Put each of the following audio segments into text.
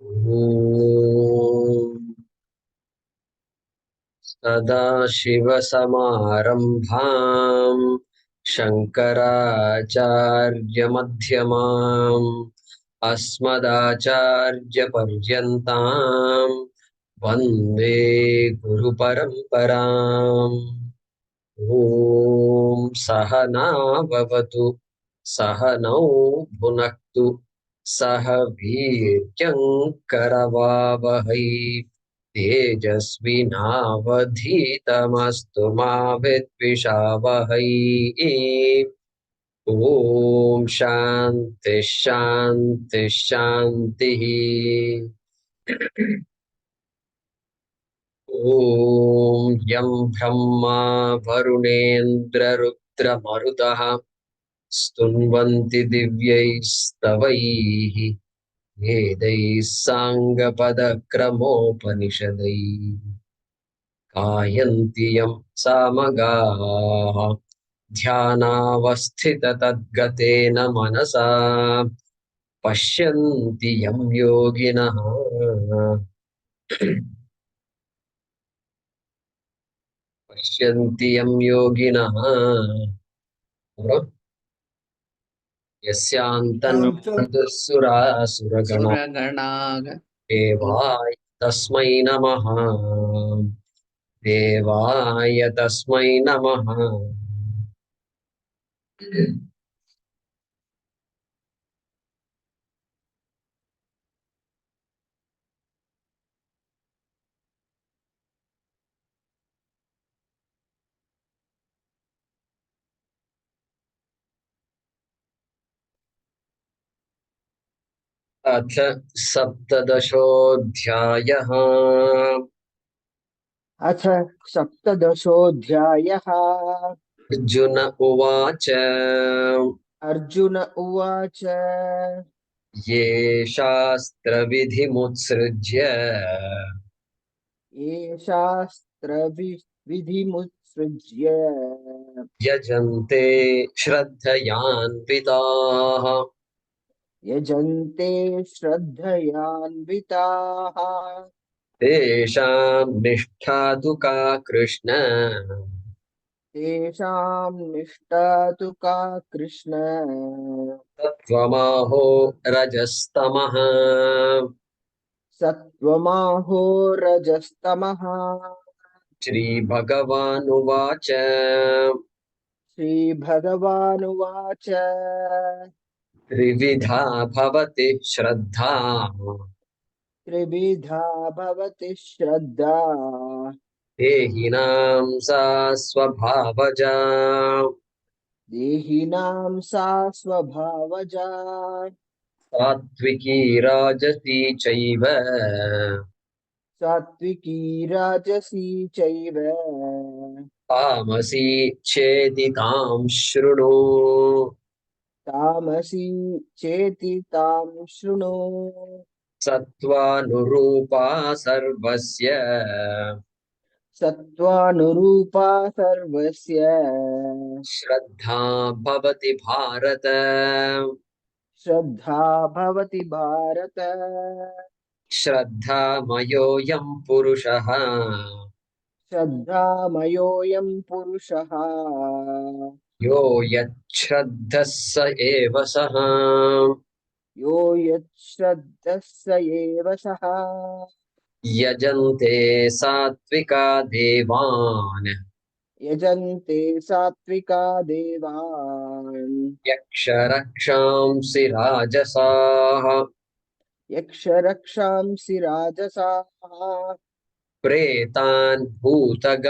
ॐ सदाशिवसमारम्भाम् शङ्कराचार्यमध्यमाम् अस्मदाचार्यपर्यन्ताम् वन्दे गुरुपरम्पराम्। ॐ सहना भवतु सहनौ भुनक्तु सह वीर्यङ्करवावहै तेजस्विनावधीतमस्तु मा विद्विषावहै। ॐ शान्ति शान्ति शान्तिः। ॐ यं ब्रह्मा वरुणेन्द्ररुद्रमरुतः स्तुन्वन्ति दिव्यैस्तवैः वेदैः साङ्गपदक्रमोपनिषदैः गायन्ति यं सामगाः ध्यानावस्थिततद्गतेन मनसा पश्यन्ति यं योगिनः पश्यन्ति यं योगिनः यस्यान्तन्मन्दुःसुरासुरगणा सुरगणाग देवाय तस्मै नमः। देवाय तस्मै नमः। अथ सप्तदशोऽध्यायः। अथ सप्तदशोऽध्यायः। अर्जुन उवाच अर्जुन उवाच ये शास्त्रविधिमुत्सृज्य ये शास्त्रविधिमुत्सृज्य यजन्ते श्रद्धयान्विताः यजन्ते श्रद्धयान्विताः तेषां निष्ठा तु का कृष्ण। तेषां निष्ठा तु का कृष्ण। तत्त्वमाहो रजस्तमः। सत्त्वमाहो रजस्तमः। श्रीभगवानुवाच श्रीभगवानुवाच त्रिविधा भवति श्रद्धा त्रिविधा भवति श्रद्धा देहिनां सा स्वभावजा देहिनां सा स्वभावजा सात्विकी राजसी चैव सात्विकी राजसी चैव तामसी चेति तां शृणु। तामसी चेति तां शृणु। सत्त्वानुरूपा सर्वस्य सत्त्वानुरूपा सर्वस्य श्रद्धा भवति भारत। श्रद्धा भवति भारत। श्रद्धामयोऽयं पुरुषः श्रद्धामयोऽयं पुरुषः यो यच्छ्रद्धः स एव सः। यो यच्छ्रद्धः स एव सः। यजन्ते सात्विका देवान् यजन्ते सात्विका देवान् यक्षरक्षांसि राजसाः यक्षरक्षांसि राजसाः प्रेतान् भूतगणांश्चान्ये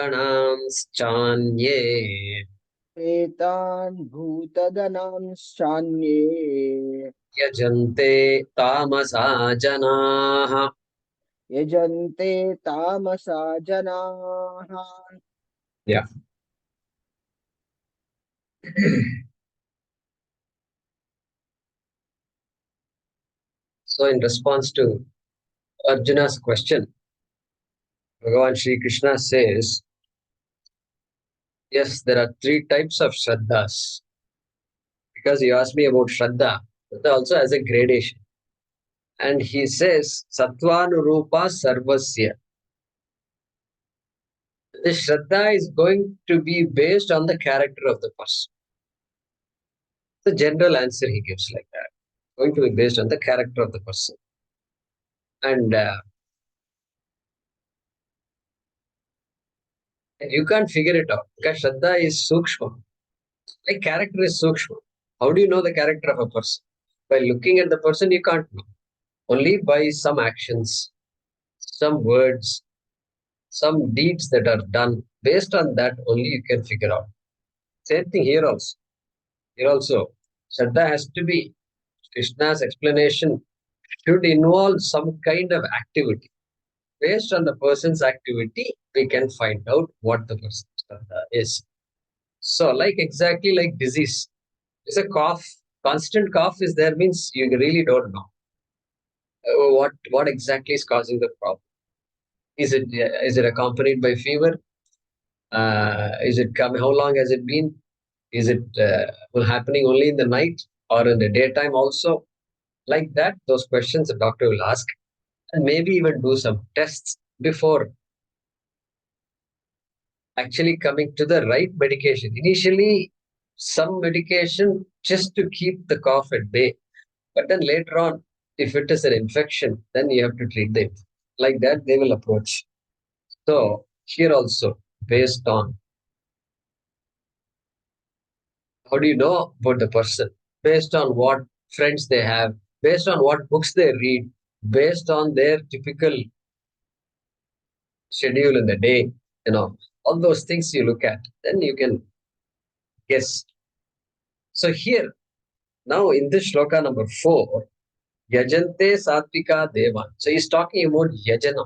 प्रेतान् भूतगणांश्चान्ये यजन्ते तामसा जनाः। यजन्ते तामसा जनाः। Yeah. So in response to Arjuna's question, Bhagavan Shri Krishna says, yes, there are three types of Shraddhas. Because you asked me about Shraddha, Shraddha also has a gradation. And he says, Sattvanurupa Sarvasya. The Shraddha is going to be based on the character of the person. The general answer he gives like that. Going to be based on the character of the person. And you can't figure it out because Shraddha is Sukshma. Like character is Sukshma. How do you know the character of a person? By looking at the person, you can't know. Only by some actions, some words, some deeds that are done. Based on that, only you can figure out. Same thing here also. Here also, Shraddha has to be, Krishna's explanation should involve some kind of activity. Based on the person's activity, we can find out what the person's Shraddha is. So, like exactly like disease, it's a cough. Constant cough is there means you really don't know what exactly is causing the problem. Is it accompanied by fever? Is it coming? How long has it been? Is it happening only in the night or in the daytime also? Like that, those questions the doctor will ask and maybe even do some tests before actually coming to the right medication. Initially, some medication just to keep the cough at bay. But then later on, if it is an infection, then you have to treat them. Like that, they will approach. So here also, based on how do you know about the person? Based on what friends they have, based on what books they read, based on their typical schedule in the day, all those things you look at, then you can guess. So here, now in this shloka number 4, Yajante Satvika Devan. So he's talking about Yajana.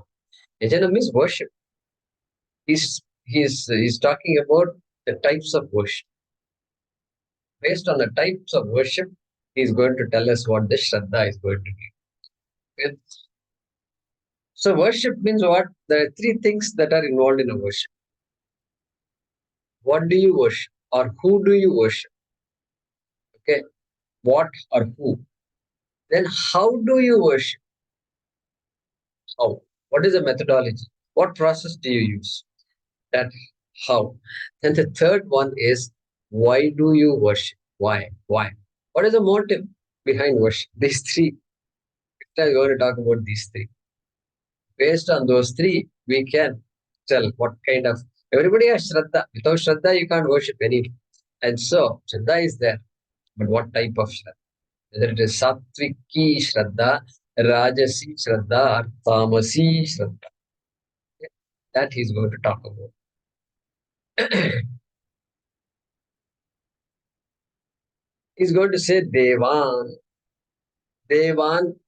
Yajana means worship. He's talking about the types of worship. Based on the types of worship, he's going to tell us what the Shraddha is going to be. Okay? So worship means what? There are three things that are involved in a worship. What do you worship? Or who do you worship? Okay. What or who? Then how do you worship? How? What is the methodology? What process do you use? That how. And the third one is why do you worship? Why? Why? What is the motive behind worship? These three. We're going to talk about these three. Based on those three, we can tell what kind of everybody has Shraddha. Without Shraddha, you can't worship anything. And so Shraddha is there. But what type of Shraddha? Whether it is Sattviki Shraddha, Rajasi Shraddha, or Tamasi Shraddha. That he's going to talk about. He's going to say Devan. Devan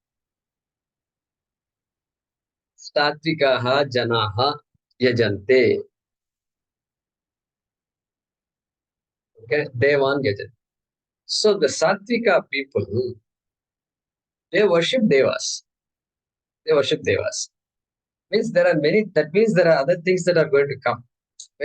Sattvikaha Janaha Yajante. Okay, Devan Yajante. So the Sattvika people, they worship Devas. They worship Devas. Means there are many, that means there are other things that are going to come.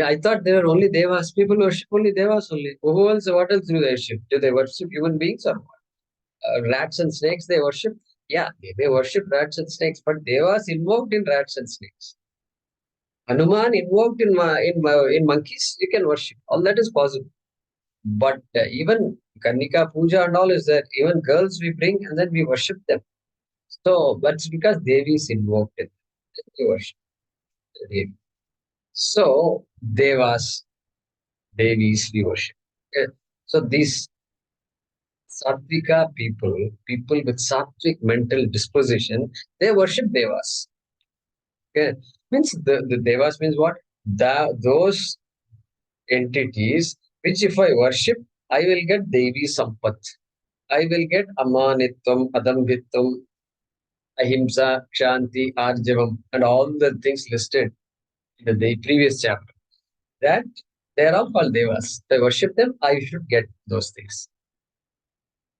I thought there are only Devas. People worship only Devas only. Who else, what else do they worship? Do they worship human beings or what? Rats and snakes they worship? Yeah, they may worship rats and snakes, but Devas invoked in rats and snakes. Hanuman invoked in monkeys, you can worship. All that is possible. But even Karnika Puja and all is there. Even girls we bring and then we worship them. So that's because Devi is invoked in. We worship Devi. So Devas, Devis we worship. Okay. So these Sattvika people, people with Sattvic mental disposition, they worship Devas. Okay. Means the Devas means what? Those entities which if I worship, I will get Devi Sampat. I will get Amanitvam, Adambhitvam, Ahimsa, Kshanti, Arjavam, and all the things listed in the previous chapter. That they are all called Devas. If I worship them, I should get those things.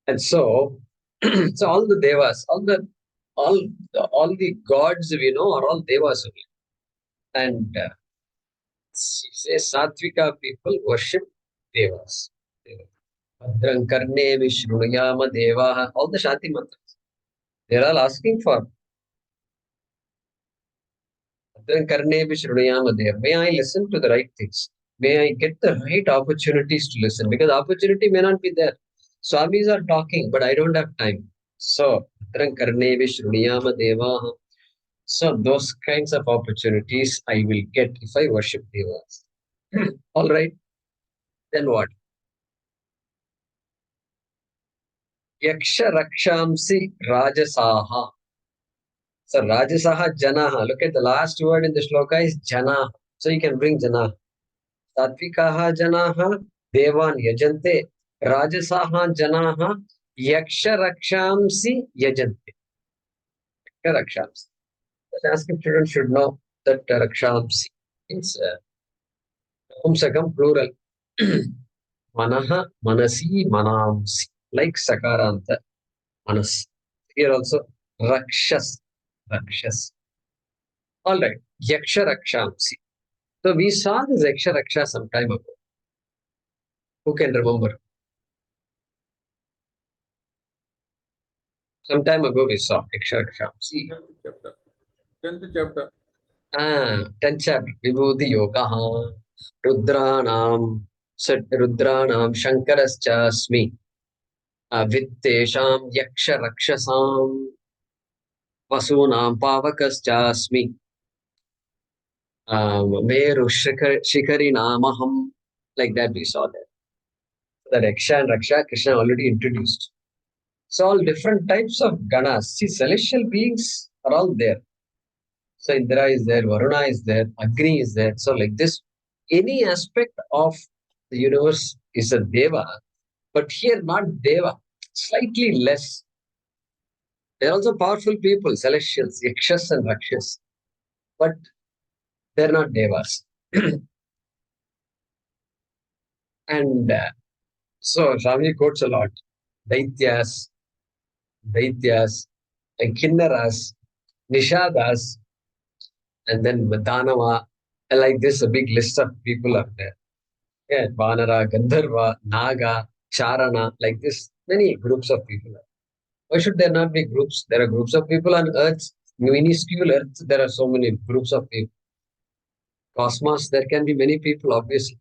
And so, so all the Devas, all all the gods we know are all Devas only. And say Satvika people worship Devas. Bhadram karne vishrunuyama devaha, all the Shanti mantras. They're all asking for. May I listen to the right things? May I get the right opportunities to listen? Because opportunity may not be there. Swamis are talking, but I don't have time. So, so those kinds of opportunities I will get if I worship devas. All right. Then what? Yaksha Rakshamsi Rajasaha. So Rajasaha Janaha. Look at the last word in the shloka is Janaha. So you can bring Janaha. Satvikaha Janaha Devan Yajante. Rajasaha Janaha Yaksha Rakshamsi Yajante. Yaksha Rakshamsi. The Sanskrit students should know that Rakshamsi means Pumsakam plural. Manaha, Manasi, Manamsi. Like Sakaranta. Manas. Here also Rakshas. Rakshas. All right. Yaksha Rakshamsi. So we saw this Yaksha Raksha some time ago. Who can remember? Some time ago we saw Yaksha Rakshamsi. 10th chapter. 10th chapter. Vibhuti Yogaha. Rudranam. Rudranam Shankarascha Vittesham Yaksha Rakshasam. Vasunam Pavakascha Meru Shikari Namaham. Like that we saw that. That Yaksha and Raksha Krishna already introduced. So all different types of ganas. See, celestial beings are all there. So Indra is there, Varuna is there, Agni is there. So like this, any aspect of the universe is a deva, but here not deva, slightly less. They're also powerful people, celestials, yakshas and rakshas, but they're not devas. And so Swami quotes a lot. Daityas, Daityas, and Kinnaras, Nishadas, and then Danava. Like this, a big list of people are there. Yeah, Vanara, Gandharva, Naga, Charana, like this, many groups of people are. Why should there not be groups? There are groups of people on Earth, minuscule Earth, there are so many groups of people. Cosmos, there can be many people, obviously.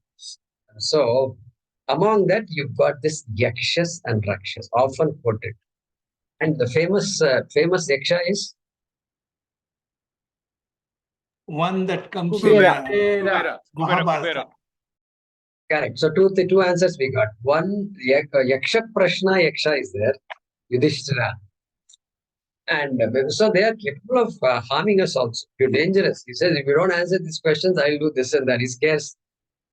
So, among that, you've got this Yakshas and Rakshas, often quoted. And the famous Yaksha is one that comes Kubera. in Mahabharata. correct. So two answers we got. One Yaksha Prashna Yaksha is there, Yudhishthira. And so they are capable of harming us also. You're dangerous. He says, if you don't answer these questions, I'll do this and that. He scares.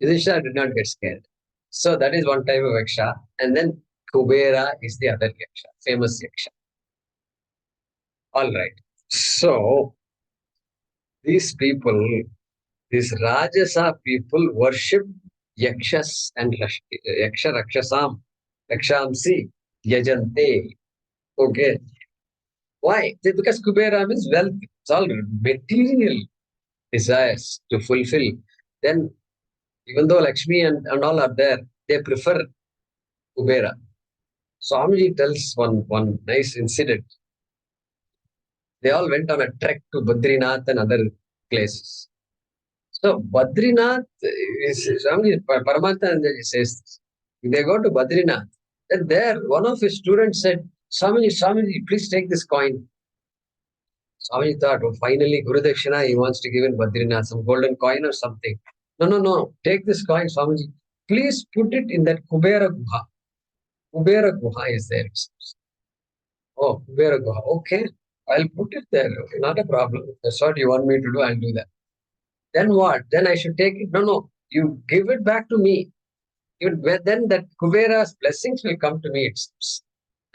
Yudhishthira did not get scared. So that is one type of Yaksha. And then Kubera is the other Yaksha, famous Yaksha. All right. So these people, these Rajasa people worship Yakshas and Yaksha Rakshasam, Yakshamsi, Yajante. Okay. Why? Because Kubera means wealth. It's all material desires to fulfill. Then, even though Lakshmi and all are there, they prefer Kubera. Swamiji tells one nice incident. They all went on a trek to Badrinath and other places. So Badrinath is Swami Paramatma says this. They go to Badrinath. And there, one of his students said, Swamiji, please take this coin. Swami thought, oh, finally, Guru Dakshina, he wants to give in Badrinath, some golden coin or something. No. Take this coin, Swamiji. Please put it in that Kubera Guha. Kubera Guha is there. Oh, Kubera Guha. Okay, I'll put it there. Okay, not a problem. If that's what you want me to do, I'll do that. Then what? Then I should take it? No. You give it back to me. Then that Kubera's blessings will come to me, it seems.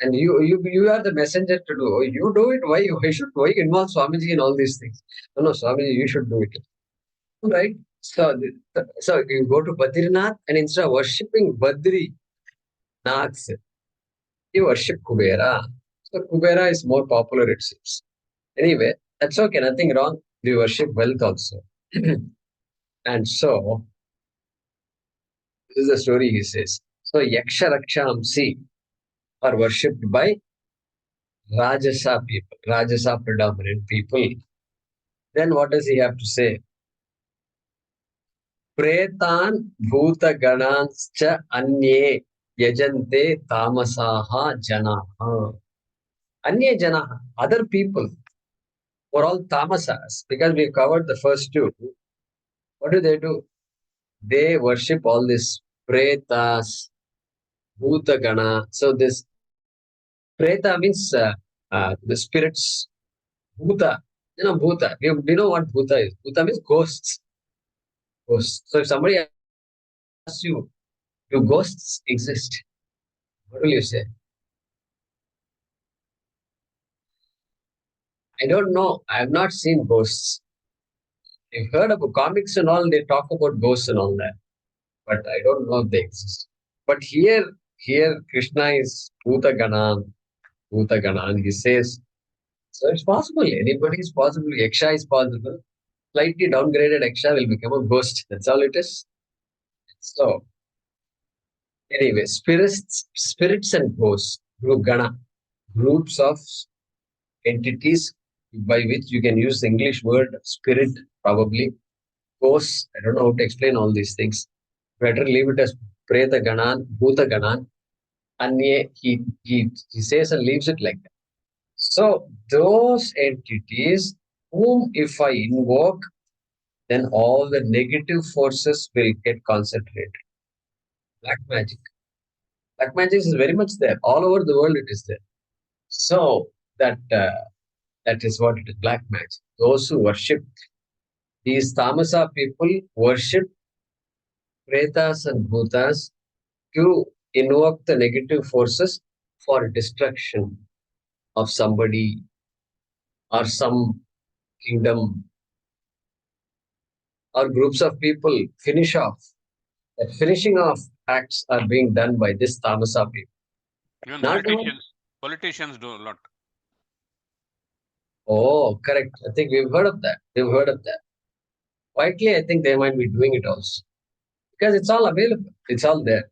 And you are the messenger to do. You do it. Why involve Swamiji in all these things? No, Swamiji, you should do it. Right? So you go to Badrinath and instead of worshipping Badri Naths, you worship Kubera. So Kubera is more popular, it seems. Anyway, that's okay, nothing wrong. We worship wealth also. And so, this is the story he says. So Yaksha Rakshamsi are worshipped by Rajasa people, Rajasa predominant people. Then what does he have to say? Pretan bhuta gananscha anye yajante tamasaha janaha. Anye janaha, other people were all tamasas, because we covered the first two. What do? They worship all these pretas, bhutagana. So this preta means the spirits. Bhuta, bhuta. We know what bhuta is. Bhuta means ghosts. Ghosts. So if somebody asks you, do ghosts exist? What will you say? I don't know. I have not seen ghosts. I've heard about comics and all. They talk about ghosts and all that, but I don't know if they exist. But here Krishna is bhuta ganan. And he says, so it's possible. Anybody is possible. Yaksha is possible. Slightly downgraded Yaksha will become a ghost. That's all it is. So, anyway, spirits and ghosts, groups of entities by which you can use the English word spirit, probably. Ghosts, I don't know how to explain all these things. Better leave it as Preta Ganan, Bhuta Ganan. Anye, he says and leaves it like that. So those entities whom if I invoke, then all the negative forces will get concentrated. Black magic. Black magic is very much there. All over the world it is there. So that is what it is, black magic. Those who worship, these tamasa people worship pretas and bhutas to invoke the negative forces for destruction of somebody or some kingdom or groups of people. Finish off. That finishing off acts are being done by this tamasa people. Even Not politicians do a lot. Oh, correct. I think we've heard of that. Quietly, I think they might be doing it also. Because it's all available. It's all there.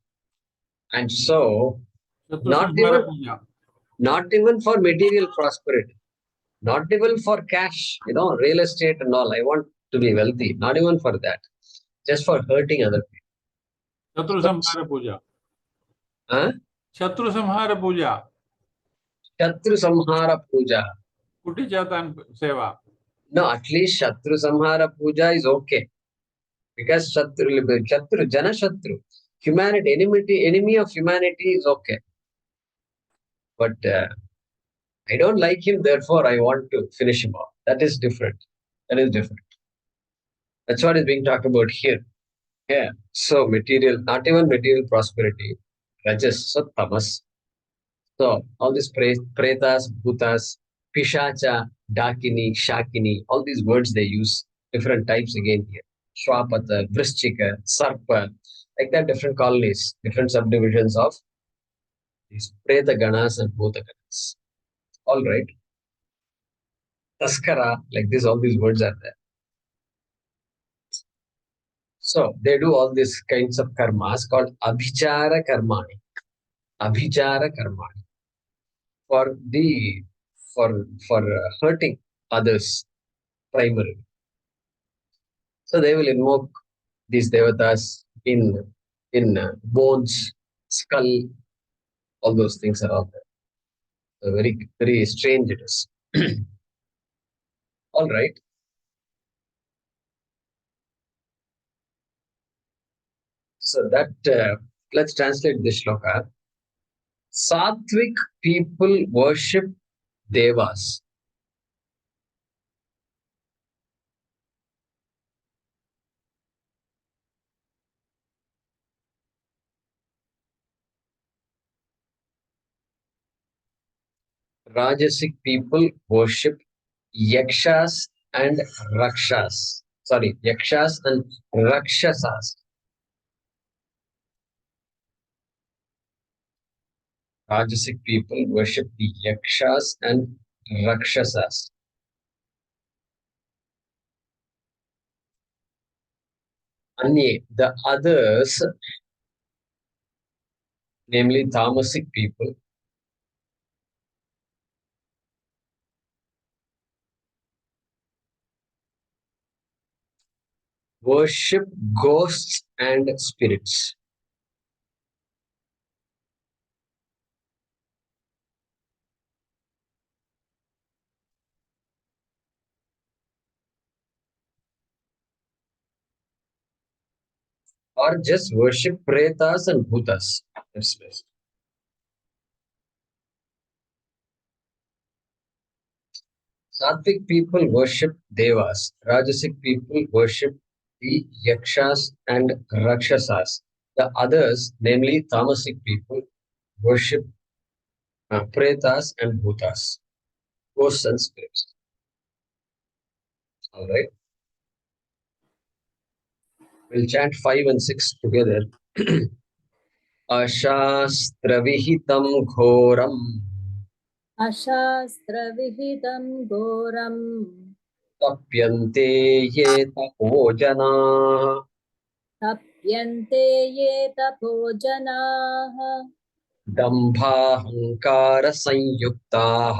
And so, not even for material prosperity, not even for cash, real estate and all. I want to be wealthy. Not even for that. Just for hurting other people. Shatru Samhara Puja. Huh? Shatru Samhara Puja. Shatru Samhara Puja. Kuti Chatan Seva. No, at least Shatru Samhara Puja is okay. Because Shatru, Jana Shatru, humanity, enemy of humanity is okay. But I don't like him, therefore I want to finish him off. That is different. That's what is being talked about here. Yeah. So not even material prosperity, rajas, so tamas. So all these pretas, bhutas, pishacha, dakini, shakini, all these words they use, different types again here. Shwapata, Vrishchika, Sarpa, like that, different colonies, different subdivisions of these preta ganas and bhuta ganas. All right. Taskara, like this, all these words are there. So they do all these kinds of karmas called abhichara karmani. Abhichara karmani. For hurting others primarily. So they will invoke these devatas in bones, skull, all those things are all there. So very, very strange it is. All right. So that let's translate this shloka. Sattvic people worship devas. Rajasic people worship yakshas and rakshas. Sorry, yakshas and rakshasas. Rajasic people worship the yakshas and rakshasas. Anye, the others, namely tamasic people, worship ghosts and spirits. Or just worship pretas and bhutas. That's best. Sattvic people worship devas. Rajasic people worship the yakshas and rakshasas. The others, namely tamasic people, worship pretas and bhutas, ghosts and spirits. All right. We'll chant 5 and 6 together. अशास्त्रविहितं घोरम् अशास्त्रविहितं घोरं तप्यन्ते ये तपो जनाः तप्यन्ते ये तपो जनाः दम्भाहङ्कारसंयुक्ताः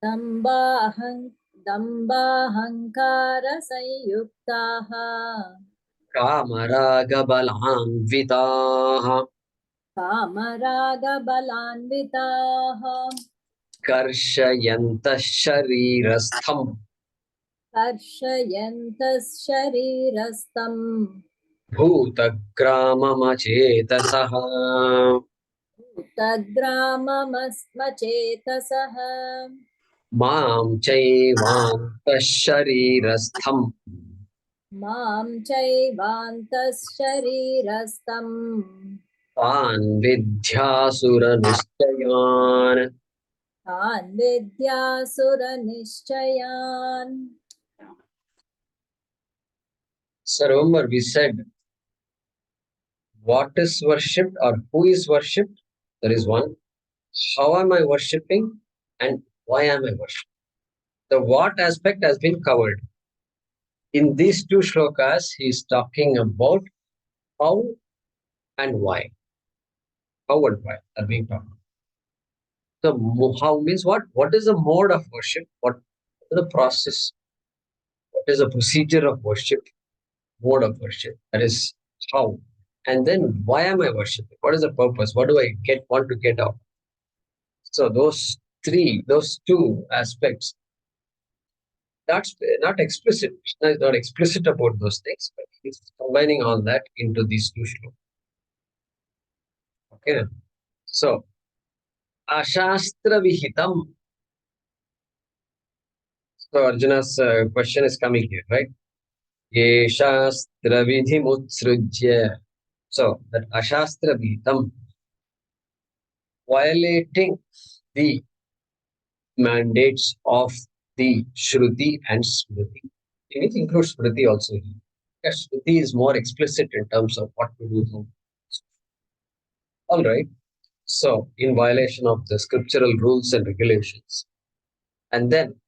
दम्बाहङ्कारसंयुक्ताः कामरागबलान्विताः कामरागबलान्विताः कर्षयन्तः शरीरस्थम् कर्षयन्तः शरीरस्थं भूतग्राममचेतसः भूतग्राममस्मचेतसः मां चैवान्तः शरीरस्थम् मां चैवान्तः शरीरस्थं तान् विद्यासुरनिश्चयान् तान् विद्यासुरनिश्चयान्. So remember, we said what is worshipped or who is worshipped. There is one. How am I worshipping and why am I worshipping? The what aspect has been covered. In these two shlokas, he is talking about how and why. How and why are being talked. So how means what? What is the mode of worship? What is the process? What is the procedure of worship? Mode of worship. That is how. And then why am I worshiping? What is the purpose? What do I want to get out? So those two aspects. That's not explicit. Krishna is not explicit about those things, but he's combining all that into these two shlokas. Okay. So Ashastra Vihitam. So Arjuna's question is coming here, right? Ye Shastra Vidhimutsrujya. So that Ashastra Vihitam, violating the mandates of the Shruti and Smriti. It includes Smriti also. Yes, Shruti is more explicit in terms of what to do. All right. So, in violation of the scriptural rules and regulations. And then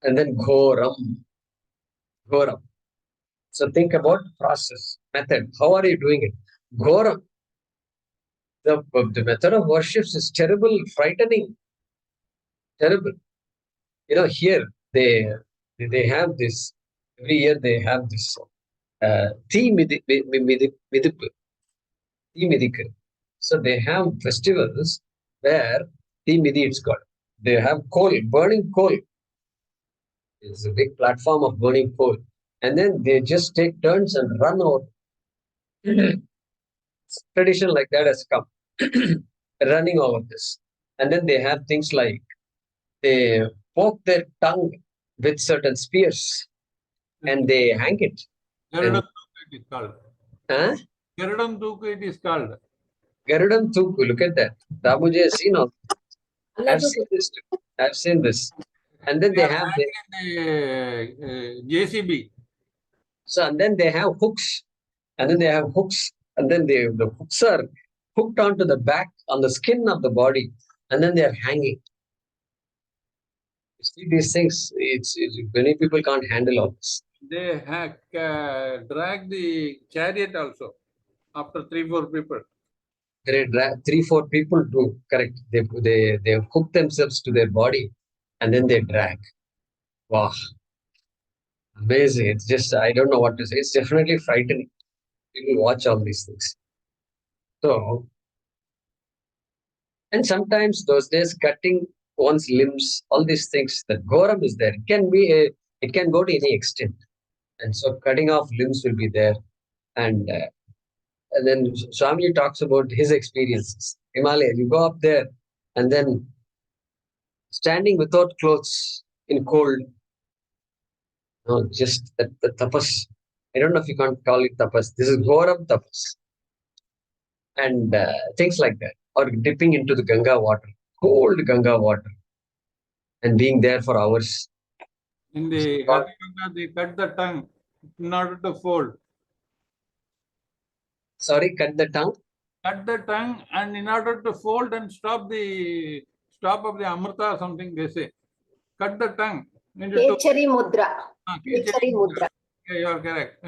Ghoram. Ghoram. So, think about process, method. How are you doing it? Ghoram. The method of worship is terrible, frightening, terrible. Here they have this, every year they have this So they have festivals where it's called. They have coal, burning coal. It's a big platform of burning coal. And then they just take turns and run out. Tradition like that has come. Running over this. And then they have things like they poke their tongue with certain spears and they hang it. Garudam Thuku it is called. Huh? Garudam Thuku it is called. Garudam Thuku, look at that. Ramuji has seen all. I've seen this too. I've seen this. And then they have JCB. So and then they have hooks. And then they have hooks. And then the hooks are hooked onto the back, on the skin of the body. And then they are hanging. You see these things, many people can't handle all this. They have drag the chariot also after 3-4 people. They drag 3-4 people do, correct. They hook themselves to their body and then they drag. Wow. amazing. It's just, I don't know what to say. It's definitely frightening. People watch all these things. So, and sometimes those days cutting one's limbs, all these things, the goram is there. It can go to any extent. And so cutting off limbs will be there. And then Swami talks about his experiences. Himalaya, you go up there and then standing without clothes in cold. No, just the tapas. I don't know if you can't call it tapas. This is Ghoram tapas. And things like that. Or dipping into the Ganga water, cold Ganga water, and being there for hours. In the Adhyaya, they cut the tongue in order to fold. Sorry, cut the tongue. Cut the tongue, and in order to fold and stop of the Amrita or something, they say. Cut the tongue into two. Kechari mudra. Kechari mudra. Yeah, you are correct.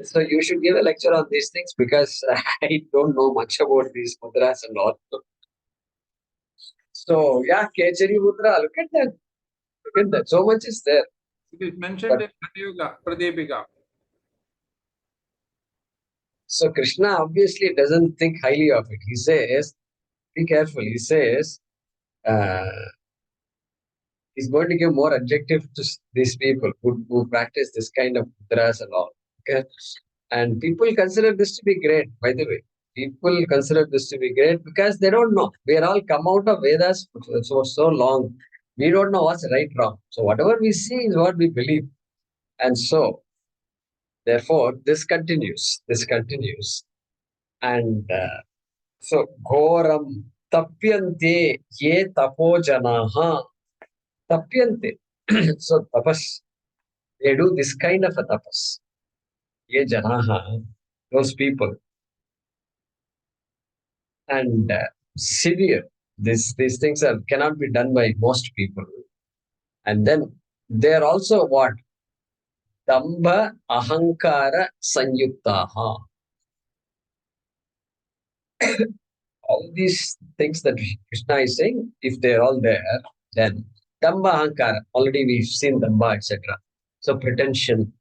So you should give a lecture on these things because I don't know much about these mudras and all. So yeah, Kechari Mudra, look at that. Look at that. So much is there. It is mentioned in Adhyaya, Pradipika. So Krishna obviously doesn't think highly of it. He says, be careful. He says, he's going to give more adjective to these people who practice this kind of mudras and all. Okay. And people consider this to be great, by the way. People consider this to be great because they don't know. We are all come out of Vedas for so long. We don't know what's right, wrong. So whatever we see is what we believe. And so, therefore, this continues. This continues. And so, Ghoram tapyante ye tapojanaha tapyante. So, tapas. They do this kind of a tapas. Ye janaha, those people. And severe. These things cannot be done by most people. And then they are also what? Damba ahankara sanyuktaha. All these things that Krishna is saying, if they're all there, then Damba ahankara. Already we've seen Damba, etc. So pretension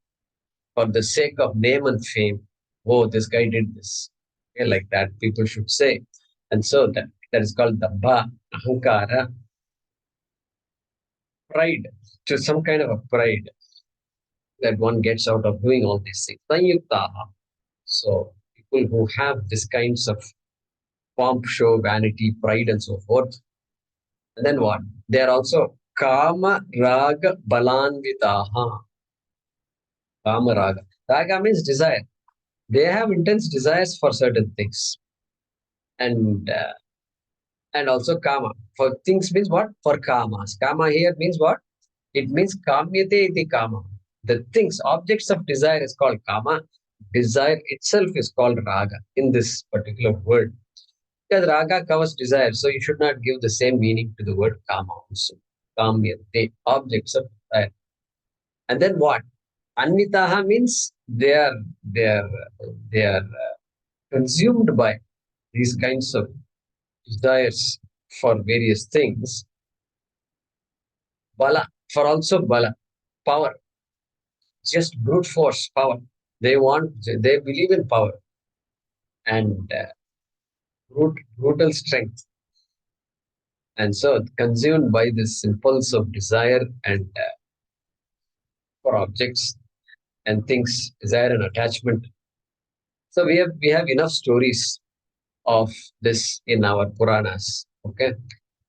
for the sake of name and fame. Oh, this guy did this. Okay, like that, people should say. And so that is called Damba ahankara. Pride, to some kind of a pride that one gets out of doing all these things. Sanyuktaha. So people who have this kinds of pomp, show, vanity, pride, and so forth. And then what? They are also kama raga balanvitaha. Kama raga. Raga means desire. They have intense desires for certain things. And also kama. For things means what? For kamas. Kama here means what? It means kamyate iti kama. The things, objects of desire is called kama. Desire itself is called raga in this particular word. Because raga covers desire, so you should not give the same meaning to the word kama also. Kamyate, objects of desire. And then what? Anvitaha means they are consumed by these kinds of desires for various things. Bala, for also bala, power. Just brute force power. They believe in power and brutal strength. And so consumed by this impulse of desire and for objects and things, desire and attachment. So we have enough stories of this in our Puranas. Okay.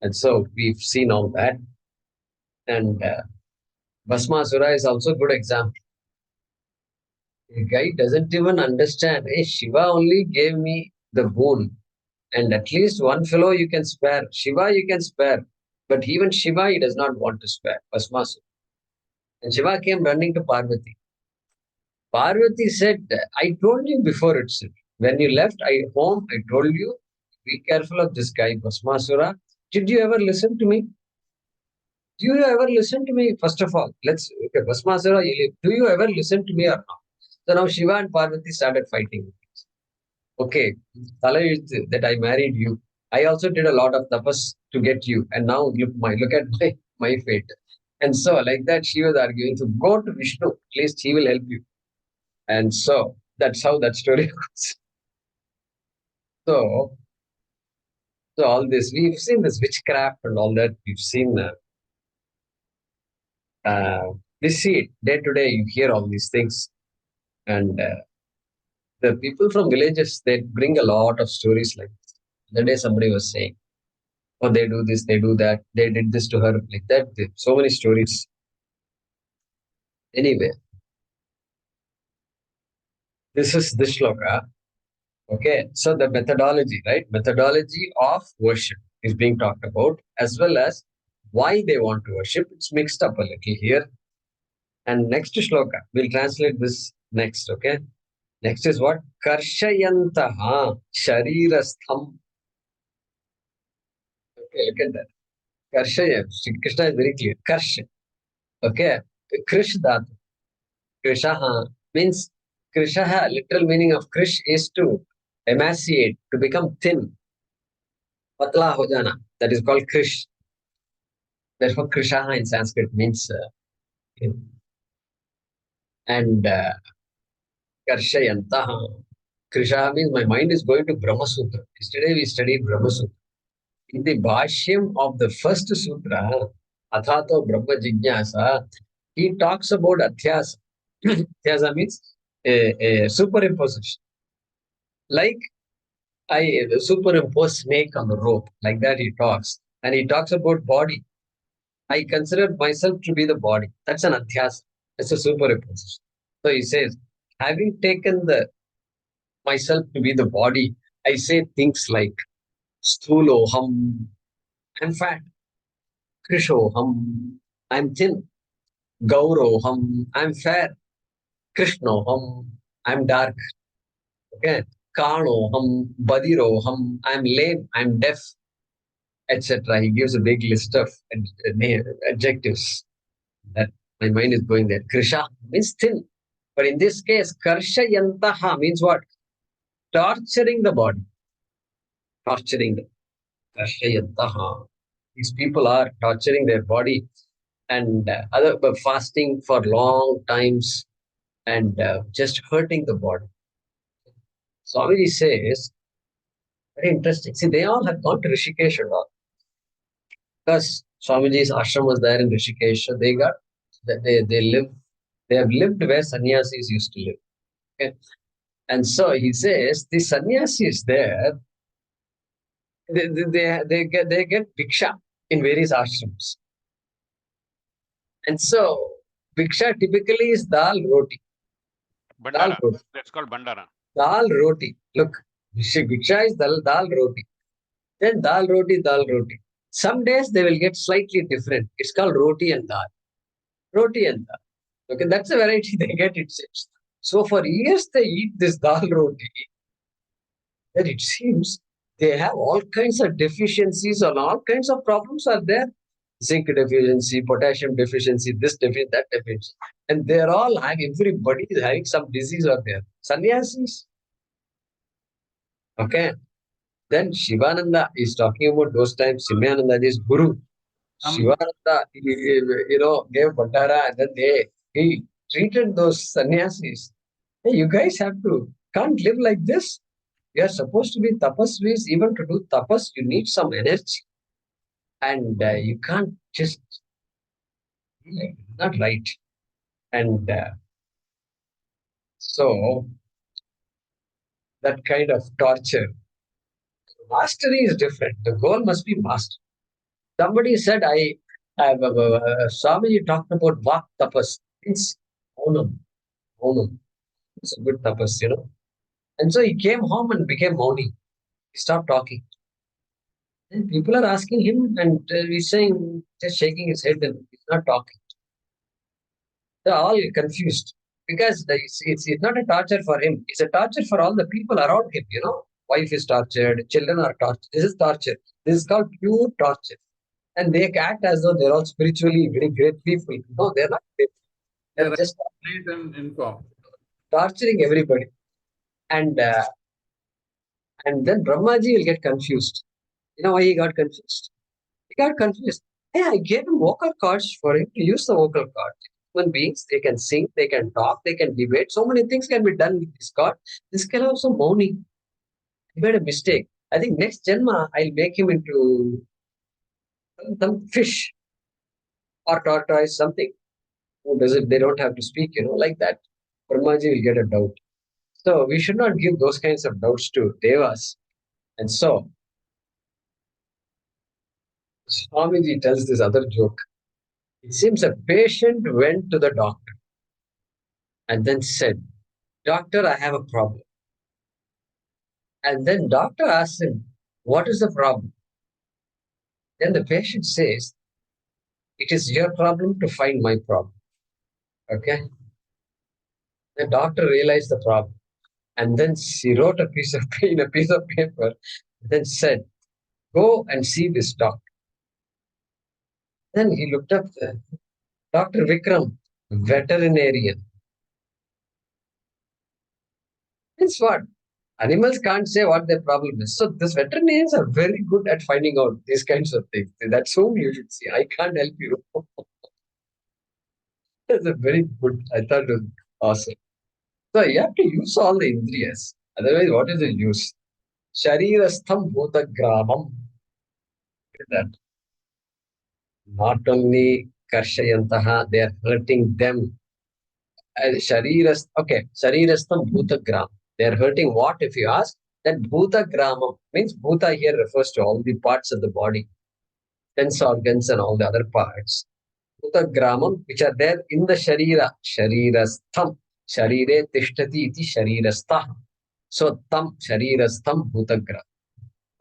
And so we've seen all that. And Bhasmasura is also a good example. The guy doesn't even understand. Hey, Shiva only gave me the boon. And at least one fellow you can spare. Shiva you can spare. But even Shiva he does not want to spare. Bhasmasura. And Shiva came running to Parvati. Parvati said, I told you before itself. When you left home, I told you, be careful of this guy, Bhasmasura. Did you ever listen to me? Do you ever listen to me? First of all, Bhasmasura, do you ever listen to me or not? So now Shiva and Parvati started fighting. Okay, that I married you. I also did a lot of tapas to get you. And now look at my fate. And so, like that, she was arguing. So, go to Vishnu. At least he will help you. And so, that's how that story goes. So, all this, we've seen this witchcraft and all that. We've seen we see it day to day. You hear all these things. And the people from villages, they bring a lot of stories like this. The day somebody was saying, oh, they do this, they do that, they did this to her, like that. So many stories. Anyway, this is this shloka. Okay, so the methodology, right? Methodology of worship is being talked about, as well as why they want to worship. It's mixed up a little here. And next shloka, we'll translate this next, okay? Next is what? Karshayantaha sharirastham. Okay, look at that. Karshaya. Shri Krishna is very clear. Karsha. Okay. Krish dhatu. Krishaha means Krishaha, literal meaning of Krish is to emaciate, to become thin. Patla ho jana. That is called Krish. Therefore, Krishaha in Sanskrit means thin. And Karshayantaha. Krishaha means my mind is going to Brahma Sutra. Yesterday we studied Brahma Sutra. In the Bhashyam of the first sutra, Athato Brahma Jignasa, he talks about Adhyasa. Adhyasa means a superimposition. Like I superimpose snake on the rope, like that he talks. And he talks about body. I consider myself to be the body. That's an Adhyasa. It's a superimposition. So he says, having taken the myself to be the body, I say things like Sthuloham, I'm fat. Krishoham, I'm thin. Gauroham, I'm fair. Krishnoham, I'm dark. Okay. Kanoham, Badiroham, I'm lame, I'm deaf, etc. He gives a big list of adjectives. That my mind is going there. Krisha means thin. But in this case, Karshayantaha means what? Torturing the body. Torturing the Karshayantaha. These people are torturing their body and other fasting for long times and just hurting the body. Swamiji says, very interesting. See, they all have gone to Rishikesh and all. Because Swamiji's ashram was there in Rishikesh. So they got, they have lived where sannyasis used to live. Okay? And so he says, the sannyasis there, they get bhiksha in various ashrams. And so, bhiksha typically is dal roti. Bandara. Dal roti. That's called bandara. Dal roti. Look, bhiksha is dal roti. Then dal roti, dal roti. Some days they will get slightly different. It's called roti and dal. Roti and dal. Okay, that's a variety they get, it seems. So for years they eat this dal roti. Then it seems they have all kinds of deficiencies and all kinds of problems are there. Zinc deficiency, potassium deficiency, this deficiency, that deficiency. And they're all having, everybody is having some disease or there. Sannyasis. Okay. Then Shivananda is talking about those times, Simhanandaji's guru. Shivananda, gave Bhandara and then he treated those sannyasis. Hey, you guys can't live like this. You are supposed to be tapasvis. Even to do tapas, you need some energy. And you can't just, not right. And so, that kind of torture. Mastery is different. The goal must be mastery. Somebody said, Swamiji talked about Vak tapas. It's Onam. Onam. It's a good tapas, And so he came home and became Mauni. He stopped talking. And people are asking him, and he's saying, just shaking his head, and he's not talking. They're all confused because it's not a torture for him. It's a torture for all the people around him, Wife is tortured, children are tortured. This is torture. This is called pure torture. And they act as though they're all spiritually very great people. No, they're not great. They're just torturing everybody. And then Brahmaji will get confused. You know why he got confused? He got confused. Yeah, I gave him vocal cords for him to use the vocal cords. Human beings, they can sing, they can talk, they can debate. So many things can be done with this cord. This can also moaning. He made a mistake. I think next Janma, I'll make him into some fish or tortoise, something. Who does it? They don't have to speak, like that. Brahmaji will get a doubt. So we should not give those kinds of doubts to Devas. And so, Swamiji tells this other joke. It seems a patient went to the doctor and then said, Doctor, I have a problem. And then doctor asks him, what is the problem? Then the patient says, it is your problem to find my problem. Okay? The doctor realized the problem. And then he wrote a piece of paper, then said, go and see this doctor. Then he looked up Dr. Vikram, veterinarian. Means what? Animals can't say what their problem is. So these veterinarians are very good at finding out these kinds of things. That's whom you should see. I can't help you. That's a very good. I thought it was awesome. So you have to use all the indriyas. Otherwise, what is the use? Sharirastham bhuta gramam. That not only karshayantaha, they are hurting them. Sharirastham bhuta gram. They are hurting what if you ask? That bhuta gramam means bhuta here refers to all the parts of the body, sense organs and all the other parts. Bhuta gramam, which are there in the sharira. Sharirastham. Sharire tishtati iti sharirastha. So tam sharirastham bhuta gram.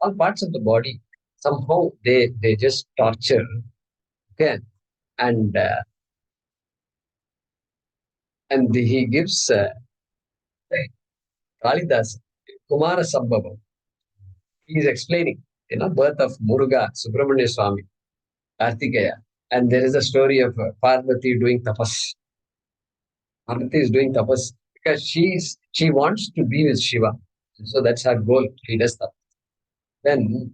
All parts of the body. Somehow they just torture. Okay. And he gives Kalidas, Kumara Sambhavam. He is explaining, birth of Muruga, Subramanya Swami, Kartikeya. And there is a story of Parvati doing tapas. Parvati is doing tapas because she wants to be with Shiva. So that's her goal. She does that. Then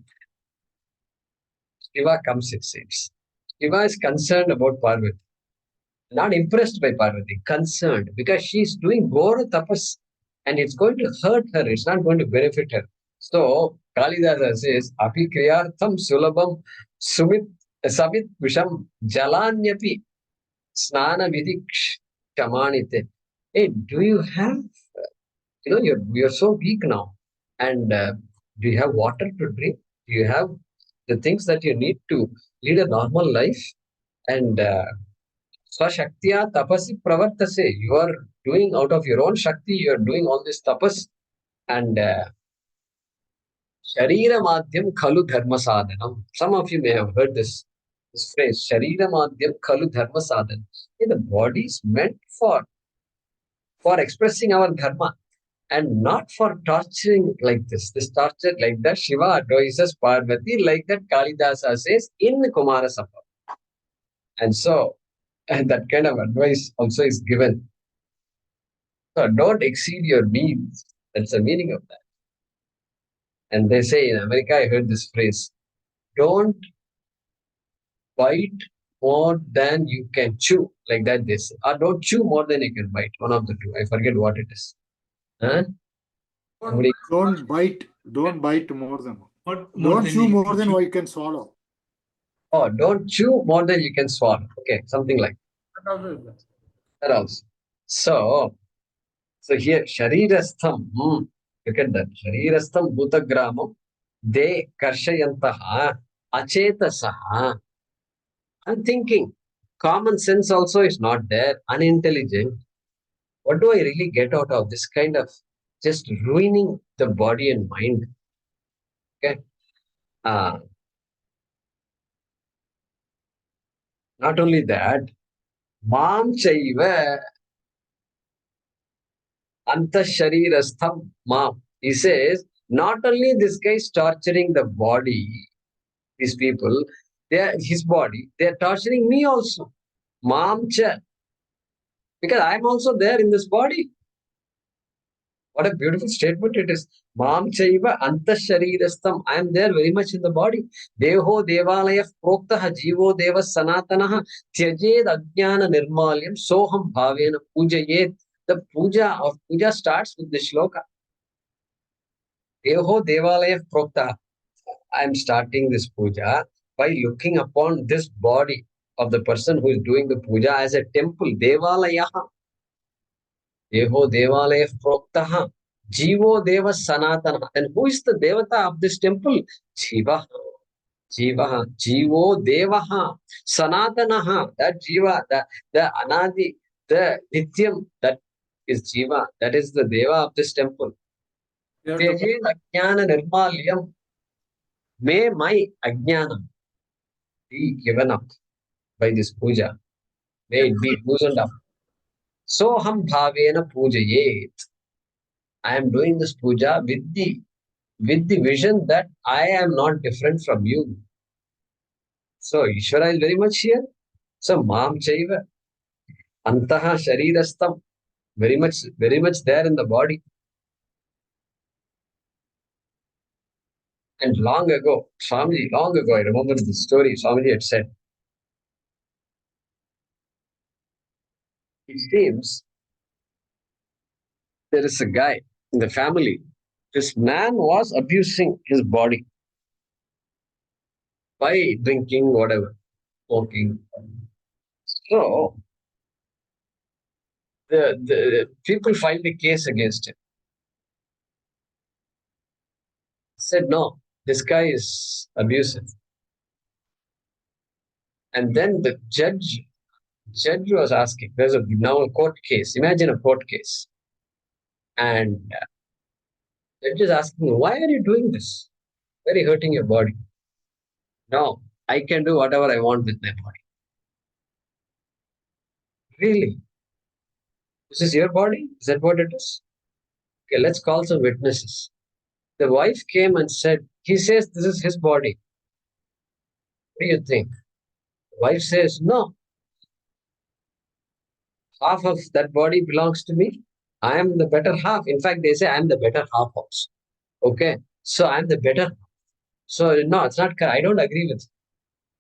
Shiva comes, it seems. Shiva is concerned about Parvati. Not impressed by Parvati, concerned because she's doing Gora tapas and it's going to hurt her. It's not going to benefit her. So Kalidasa says, Api kriyartham sulabam sumit samit visham jalanyapi snana vidiksh shamanite. Hey, do you have, you're so weak now. And do you have water to drink? Do you have the things that you need to lead a normal life? And Swashaktiya tapasi pravartase. You are doing out of your own Shakti, you are doing all this tapas. And Sharira Madhyam Khalu Dharma Sadhanam. Some of you may have heard this phrase, Sharira Madhyam Khalu Dharma Sadhanam. The body is meant for expressing our dharma and not for torturing like this. This torture like that, Shiva advises Parvati, like that Kalidasa says in Kumara Sambhavam. And so, that kind of advice also is given. So don't exceed your means. That's the meaning of that. And they say in America, I heard this phrase, don't bite more than you can chew. Like that they say. Or don't chew more than you can bite. One of the two. I forget what it is. Huh? Don't bite more than. What Don't chew more than what you can swallow. Oh, don't chew more than you can swallow. Okay, something like that also. So here, Sharirastham, look at that. Sharirastham bhutagramam, de karshayantaha, achetasaha. I'm thinking, common sense also is not there, unintelligent. What do I really get out of this kind of just ruining the body and mind? Okay. Not only that, Mam chaiva antasharirastham mam. He says, not only this guy is torturing the body, these people, his body, they are torturing me also. Mam cha. Because I am also there in this body. What a beautiful statement it is. Mam chaiva antasharirastam. I am there very much in the body. Deho devalaya proktaha jivo deva sanatanaha tyajed ajnana nirmalyam soham bhavena pujayet. The puja starts with the shloka. Deho devalaya proktaha. I am starting this puja by looking upon this body of the person who is doing the puja as a temple. Devalayaha. Deho devalaya proktaha. Jivo deva sanatana. And who is the devata of this temple? Jiva. Jiva. Jivo devaha. Sanatanaha. That jiva, the anadi, the nityam, that is jiva. That is the deva of this temple. You have to- Tejed ajnana nirmalyam. May my ajnanam be given up by this puja. May it be loosened up. Soham bhavena pujayet. I am doing this puja with the vision that I am not different from you. So Ishvara is very much here. So Mam Chaiva Antaha Sharirastam, very much there in the body. And long ago, I remember this story, Swamiji had said, it seems there is a guy in the family. This man was abusing his body by drinking, whatever, smoking. So the people filed a case against him. Said, no, this guy is abusive. And then the judge was asking, there's now a court case. Imagine a court case. And the judge is asking, why are you doing this? Very hurting your body. No, I can do whatever I want with my body. Really? This is your body? Is that what it is? Okay, let's call some witnesses. The wife came and said, he says this is his body. What do you think? The wife says, no. Half of that body belongs to me. I am the better half. In fact, they say I am the better half also. Okay. So I am the better half. So no, it's not correct. I don't agree with it.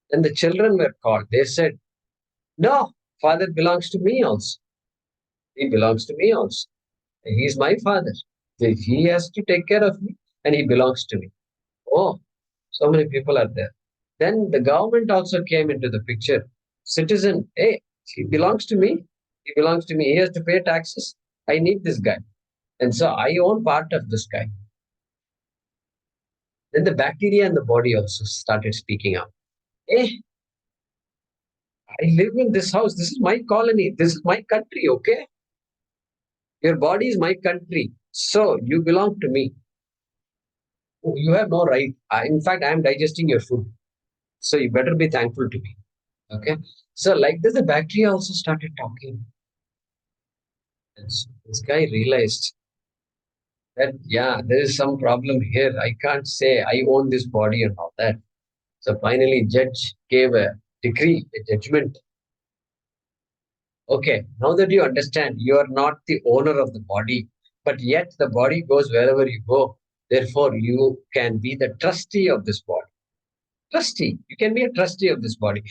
Then the children were called. They said, no, father belongs to me also. He belongs to me also. He is my father. He has to take care of me and he belongs to me. Oh, so many people are there. Then the government also came into the picture. Citizen, hey, he belongs to me. He belongs to me. He has to pay taxes. I need this guy. And so I own part of this guy. Then the bacteria in the body also started speaking up. Hey, I live in this house. This is my colony. This is my country, okay? Your body is my country. So you belong to me. You have no right. In fact, I am digesting your food. So you better be thankful to me. Okay? So like this, the bacteria also started talking. And so this guy realized that, yeah, there is some problem here. I can't say I own this body and all that. So finally, judge gave a decree, a judgment. Okay, now that you understand, you are not the owner of the body, but yet the body goes wherever you go. Therefore, you can be the trustee of this body. Trustee, you can be a trustee of this body.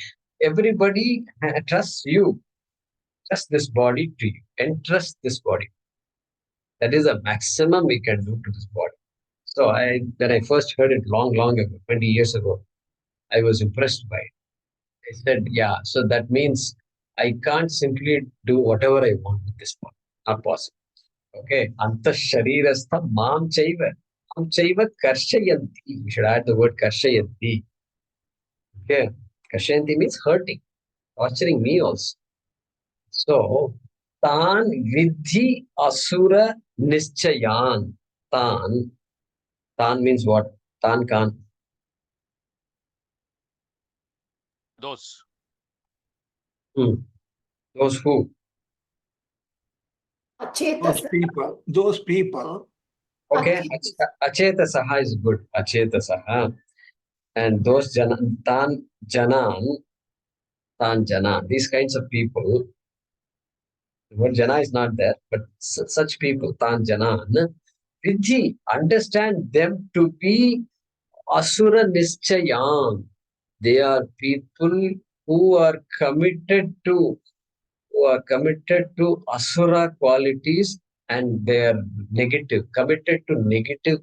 Everybody trusts you. Trust this body to you. Entrust this body. That is the maximum we can do to this body. So when I first heard it long ago, 20 years ago, I was impressed by it. I said, yeah, so that means I can't simply do whatever I want with this body. Not possible. Okay. Anta sharirastha mam chaiva. Mam chaiva karshayanti. We should add the word karshayanti. Okay. Karshayanti means hurting, torturing me also. So, tan vidhi asura nischayan. Tan means what? Tan kan. Those. Those who? Those people. Okay, Achetasaha is good. Achetasaha. And those tan janan, these kinds of people, word jana is not there, but such people, tan janan, vidhi, understand them to be asura nischayam. They are people who are committed to asura qualities, and they are committed to negative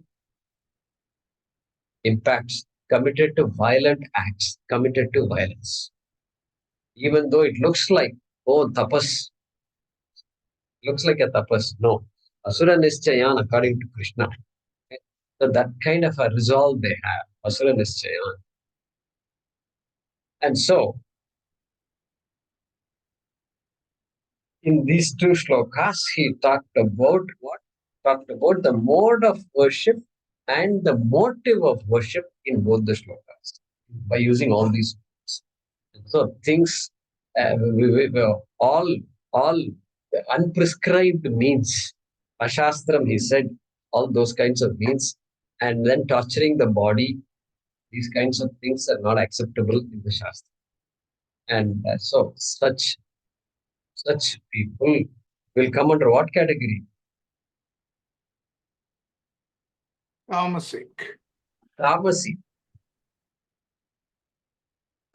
impacts, committed to violent acts, committed to violence. Even though it looks like, oh, tapas, looks like a tapas. No. Asura nischayan according to Krishna. Okay? So that kind of a resolve they have, asura nischayan. And so, in these two shlokas, he talked about what? Talked about the mode of worship and the motive of worship in both the shlokas by using all these words. So things, all unprescribed means, ashastram, he said, all those kinds of means, and then torturing the body, these kinds of things are not acceptable in the shastra. And so such people will come under what category? Tamasic. Tamasi.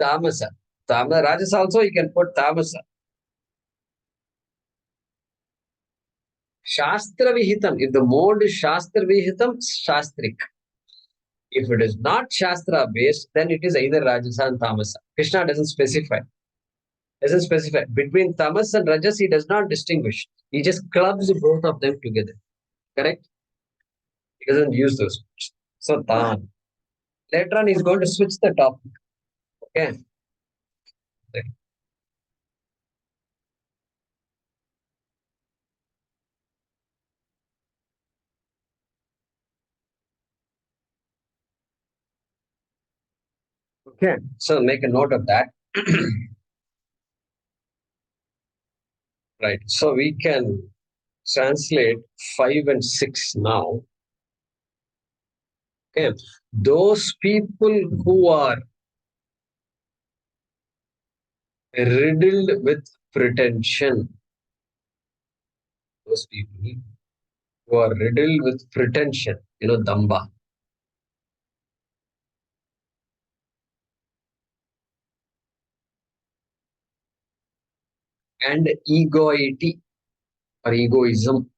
Tamasa. Rajas also you can put tamasa. Shastra Vihitam. If the mode is Shastra Vihitam, Shastrik. If it is not Shastra based, then it is either Rajasa and Tamasa. Krishna doesn't specify. Between Tamas and Rajas, he does not distinguish. He just clubs both of them together. Correct? He doesn't use those words. So, Tan. Later on, he's going to switch the topic. Okay. Okay. So, make a note of that. Right. So, we can translate 5 and 6 now. Okay. Those people who are riddled with pretension, those people who are riddled with pretension, damba, and egoity or egoism,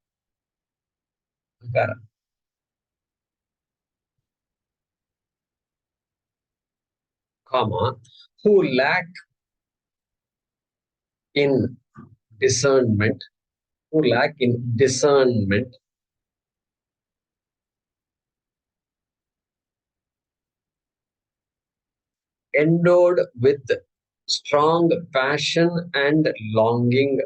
comma, who lack in discernment, endowed with strong passion and longing,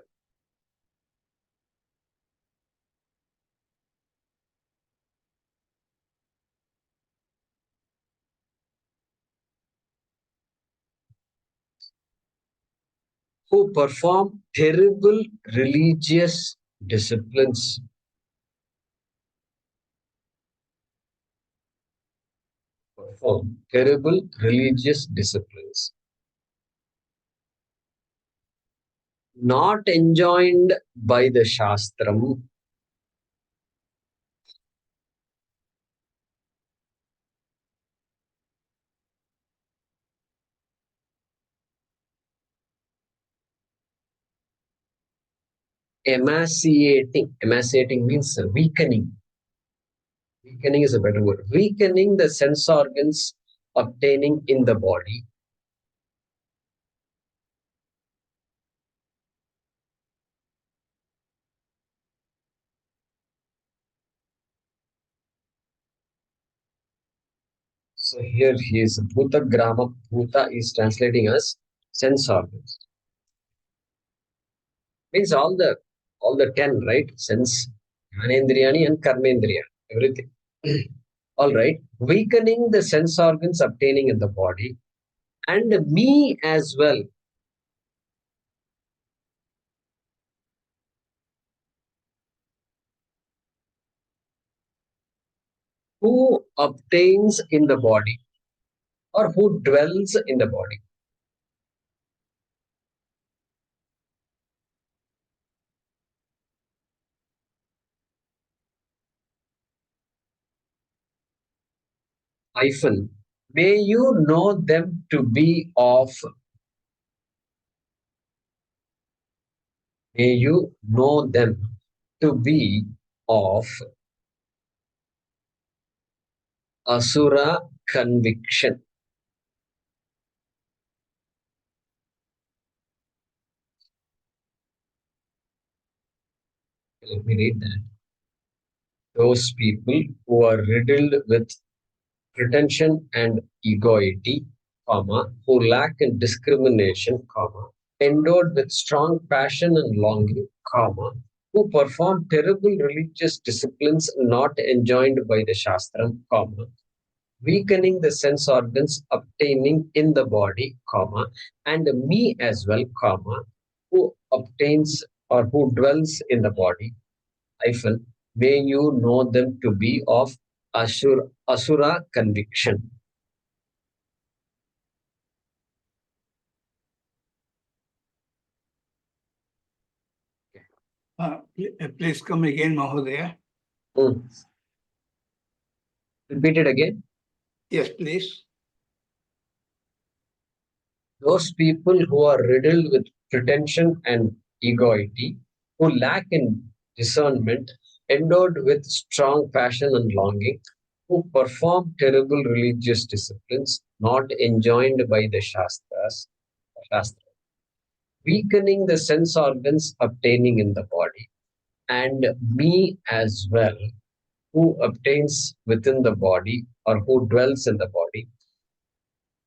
who perform terrible religious disciplines, not enjoined by the Shastram, emaciating means weakening. Weakening is a better word. Weakening the sense organs obtaining in the body. So here he is Bhuta Grama. Bhuta is translating as sense organs. Means all the 10, right? Sense, Jnanendriyani and Karmendriya, everything. All right. Weakening the sense organs obtaining in the body, and me as well. Who obtains in the body or who dwells in the body. hyphen, may you know them to be of, may you know them to be of asura conviction. Let me read that. Those people who are riddled with pretension and egoity, comma, who lack in discrimination, comma, endowed with strong passion and longing, comma, who perform terrible religious disciplines not enjoined by the Shastram, comma, weakening the sense organs obtaining in the body, comma, and me as well, comma, who obtains or who dwells in the body, hyphen, may you know them to be of asura conviction. Please come again, Mahodaya. Repeat it again. Yes, please. Those people who are riddled with pretension and egoity, who lack in discernment, endowed with strong passion and longing, who perform terrible religious disciplines not enjoined by the Shastras, weakening the sense organs obtaining in the body, and me as well, who obtains within the body or who dwells in the body,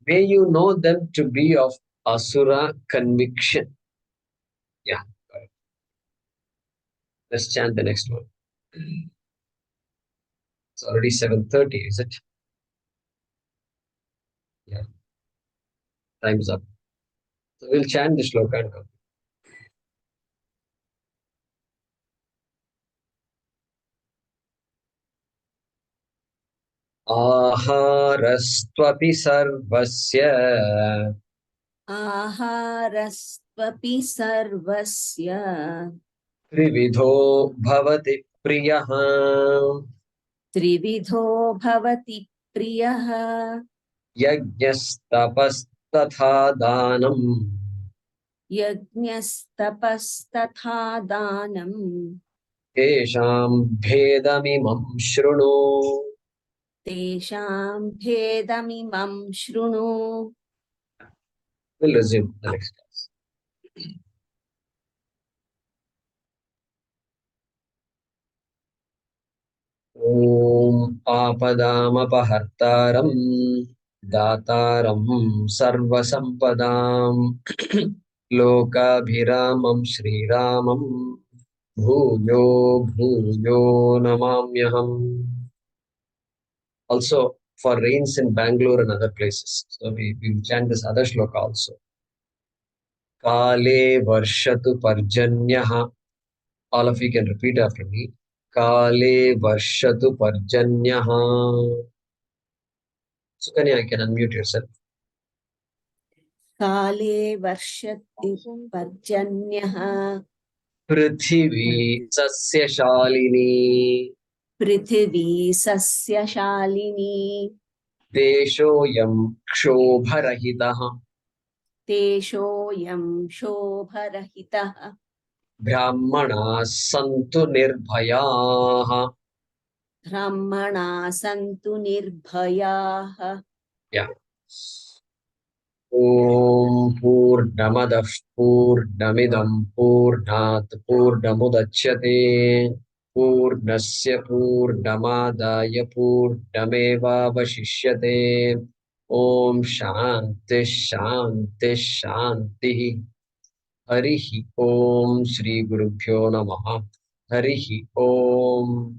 may you know them to be of asura conviction. Yeah, got it. Let's chant the next one. It's already 7:30, is it? Yeah, time's up. So we'll chant the shloka and come. आहारस्त्वपि सर्वस्य आहारस्त्वपि सर्वस्य त्रिविधो भवति प्रियः त्रिविधो भवति प्रियः यज्ञस्तपस्तथा दानम् यज्ञस्तपस्तथा दानम् तेषां भेदमिमं शृणु. तेषां भेदमिमं शृणु. We'll resume the next class. ॐ आपदामपहर्तारं दातारं सर्वसम्पदां लोकाभिरामं श्रीरामं भूयो भूयो नमाम्यहम्. Also for rains in Bangalore and other places. So we will chant this other shloka also. Kale varshatu parjanyah. All of you can repeat after me. Kale varshatu parjanyah. Sukanya, you can unmute yourself. काले वर्षति पर्जन्यः Prithvi sasyashalini. पृथिवी सस्यशालिनी Deshoyam kshobarahitah. तेषोऽयं शोभरहितः Brahmana santu nirbhayaah. ब्राह्मणा सन्तु निर्भयाः. Yeah. Om Purnamadah Purnamidam Purnat Purnamudachyate Purnasya Purnamadaya Purnameva Vashishyate. Om Shanti Shanti Shanti. Harihi Om Shri Gurubhyo Namaha. Harihi Om.